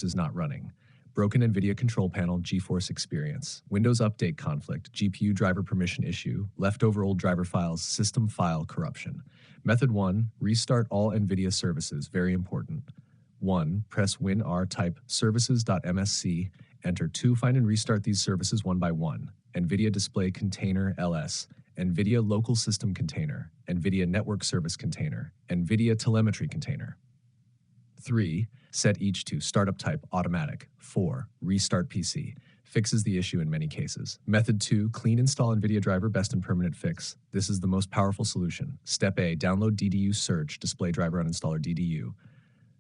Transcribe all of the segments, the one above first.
is not running. Broken NVIDIA Control Panel GeForce Experience. Windows Update conflict. GPU driver permission issue. Leftover old driver files. System file corruption. Method 1. Restart all NVIDIA services. Very important. 1. Press WinR, type services.msc. Enter 2. Find and restart these services one by one. NVIDIA Display Container LS. NVIDIA Local System Container. NVIDIA Network Service Container. NVIDIA Telemetry Container. 3. Set each to startup type automatic. 4. Restart PC. Fixes the issue in many cases. Method 2. Clean install NVIDIA driver, best and permanent fix. This is the most powerful solution. Step A. Download DDU Search, display driver uninstaller DDU.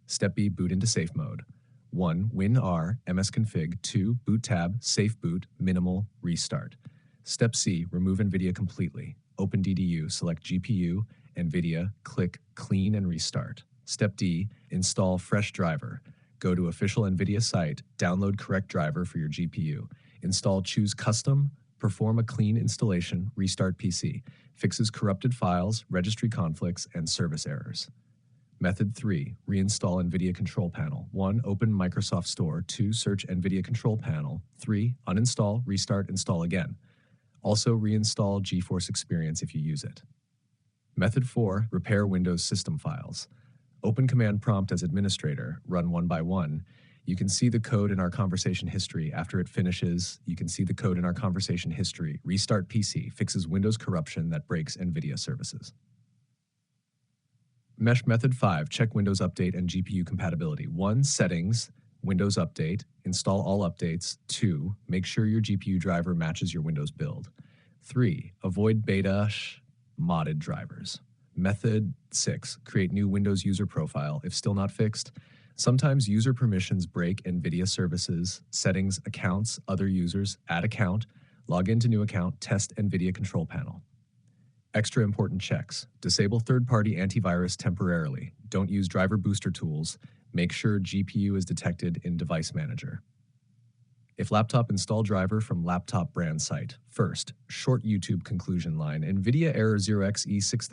Step B. Boot into safe mode. 1. WinR, msconfig. 2. Boot tab, safe boot, minimal, restart. Step C. Remove NVIDIA completely. Open DDU, select GPU, NVIDIA, click Clean and Restart. Step D. Install fresh driver. Go to official NVIDIA site, download correct driver for your GPU. Install Choose Custom, perform a clean installation, restart PC. Fixes corrupted files, registry conflicts, and service errors. Method 3. Reinstall NVIDIA Control Panel. 1. Open Microsoft Store. 2. Search NVIDIA Control Panel. 3. Uninstall, restart, install again. Also reinstall GeForce Experience if you use it. Method 4. Repair Windows system files. Open Command Prompt as administrator, run one by one. You can see the code in our conversation history. After it finishes, you can see the code in our conversation history. Restart PC, fixes Windows corruption that breaks NVIDIA services. Mesh Method 5, check Windows Update and GPU compatibility. 1. Settings, Windows Update, install all updates. 2. Make sure your GPU driver matches your Windows build. 3. Avoid beta modded drivers. Method 6, create new Windows user profile. If still not fixed, sometimes user permissions break NVIDIA services, settings, accounts, other users, add account, log into new account, test NVIDIA Control Panel. Extra important checks. Disable third-party antivirus temporarily. Don't use driver booster tools. Make sure GPU is detected in Device Manager. If laptop, install driver from laptop brand site. First, short YouTube conclusion line. NVIDIA Error 0xe60000.